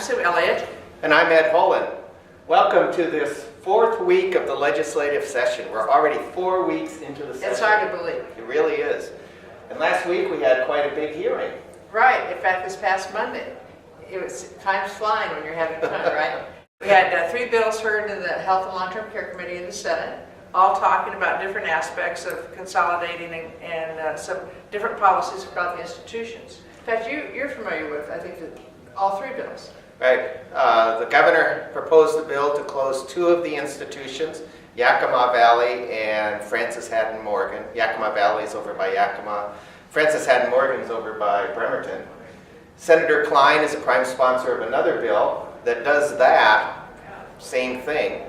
Sue Elliott. And I'm Ed Holen. Welcome to this fourth week of the legislative session. We're already 4 weeks into the session. It's hard to believe. It really is. And last week we had quite a big hearing. Right. In fact, this past Monday, time's flying when you're having fun, right? We had 3 bills heard in the Health and Long-Term Care Committee in the Senate, all talking about different aspects of consolidating and some different policies about the institutions. In fact, you're familiar with, I think, all 3 bills. Right. The governor proposed a bill to close 2 of the institutions, Yakima Valley and Francis Haddon Morgan. Yakima Valley is over by Yakima. Francis Haddon Morgan is over by Bremerton. Senator Klein is a prime sponsor of another bill that does that same thing,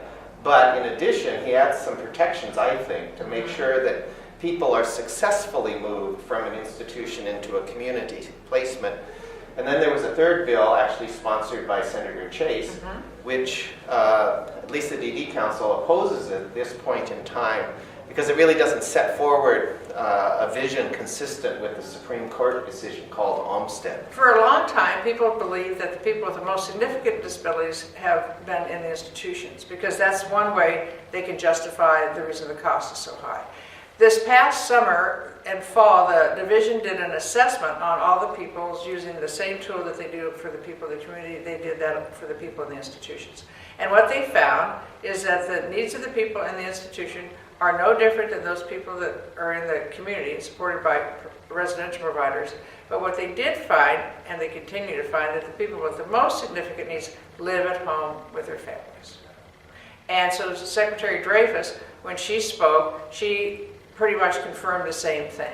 but in addition he adds some protections, I think, to make sure that people are successfully moved from an institution into a community placement. And then there was a 3rd bill actually sponsored by Senator Chase, which at least the DD Council opposes at this point in time because it really doesn't set forward a vision consistent with the Supreme Court decision called Olmstead. For a long time, people believe that the people with the most significant disabilities have been in the institutions because that's one way they can justify the reason the cost is so high. This past summer and fall, the division did an assessment on all the people using the same tool that they do for the people in the community. They did that for the people in the institutions. And what they found is that the needs of the people in the institution are no different than those people that are in the community supported by residential providers. But what they did find, and they continue to find, that the people with the most significant needs live at home with their families. And so Secretary Dreyfus, when she spoke, she pretty much confirmed the same thing.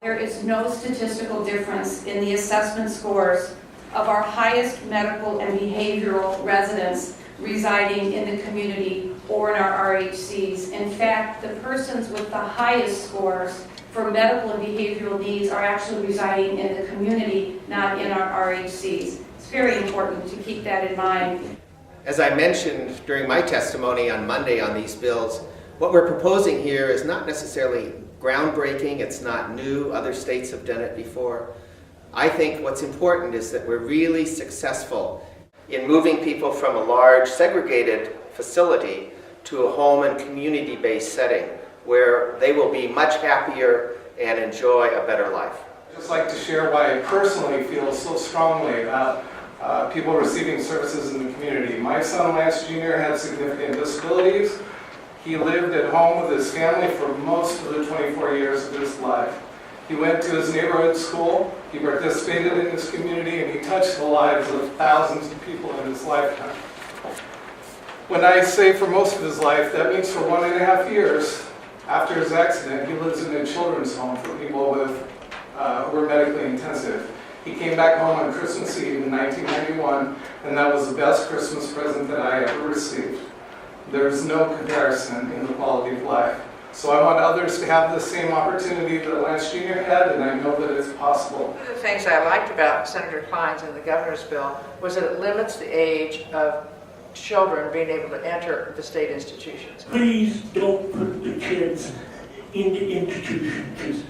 There is no statistical difference in the assessment scores of our highest medical and behavioral residents residing in the community or in our RHCs. In fact, the persons with the highest scores for medical and behavioral needs are actually residing in the community, not in our RHCs. It's very important to keep that in mind. As I mentioned during my testimony on Monday on these bills, what we're proposing here is not necessarily groundbreaking, it's not new, other states have done it before. I think what's important is that we're really successful in moving people from a large segregated facility to a home and community-based setting where they will be much happier and enjoy a better life. I'd just like to share why I personally feel so strongly about people receiving services in the community. My son Lance Jr. had significant disabilities. He lived at home with his family for most of the 24 years of his life. He went to his neighborhood school, he participated in his community, and he touched the lives of thousands of people in his lifetime. When I say for most of his life, that means for 1.5 years after his accident, he lives in a children's home for people with, who are medically intensive. He came back home on Christmas Eve in 1991, and that was the best Christmas present that I ever received. There's no comparison in the quality of life. So I want others to have the same opportunity that Lance Jr. had, and I know that it's possible. One of the things I liked about Senator Klein's and the governor's bill was that it limits the age of children being able to enter the state institutions. Please don't put the kids in the institutions.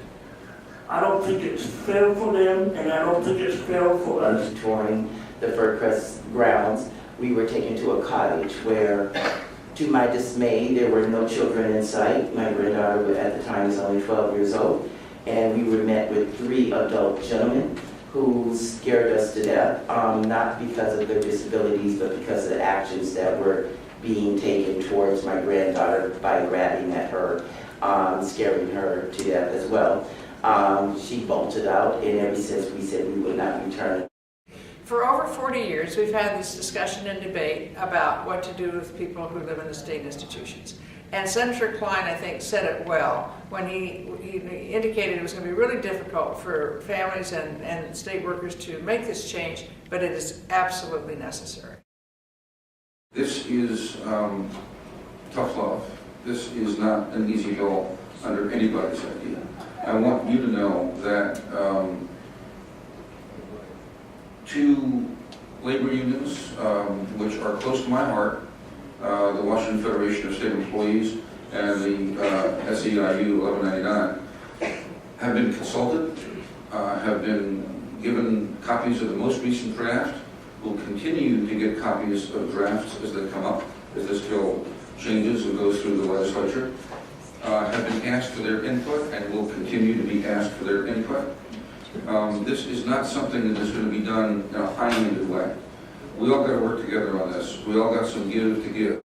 I don't think it's fair for them, and I don't think it's fair for us. Touring the Furcrest grounds, we were taken to a cottage where, to my dismay, there were no children in sight. My granddaughter at the time was only 12 years old, and we were met with 3 adult gentlemen who scared us to death, not because of their disabilities, but because of the actions that were being taken towards my granddaughter by grabbing at her, scaring her to death as well. She bolted out, and ever since we said we would not return. For over 40 years, we've had this discussion and debate about what to do with people who live in the state institutions. And Senator Klein, I think, said it well when he indicated it was going to be really difficult for families and state workers to make this change, but it is absolutely necessary. This is tough love. This is not an easy goal under anybody's idea. I want you to know that 2 labor unions, which are close to my heart, the Washington Federation of State Employees and the SEIU 1199, have been consulted, have been given copies of the most recent draft, will continue to get copies of drafts as they come up, as this bill changes and goes through the legislature, have been asked for their input and will continue to be asked for their input. This is not something that is going to be done in a high-handed way. We all got to work together on this. We all got some give to give.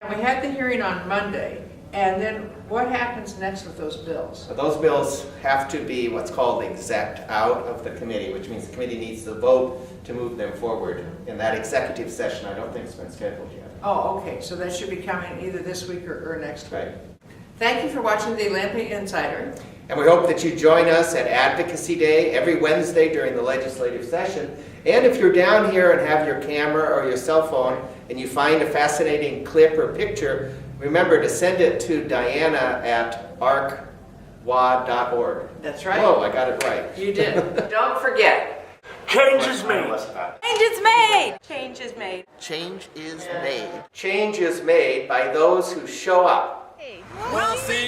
And we had the hearing on Monday, and then what happens next with those bills? So those bills have to be what's called exec out of the committee, which means the committee needs to vote to move them forward. In that executive session, I don't think it's been scheduled yet. Oh, okay, so that should be coming either this week or next week. Right. Thank you for watching the Olympia Insider. And we hope that you join us at Advocacy Day every Wednesday during the legislative session. And if you're down here and have your camera or your cell phone and you find a fascinating clip or picture, remember to send it to Diana at arcwa.org. That's right. Whoa, I got it right. You did. Don't forget. Change is made. Change is made. Change is made. Change is made. Change is made by those who show up. We'll see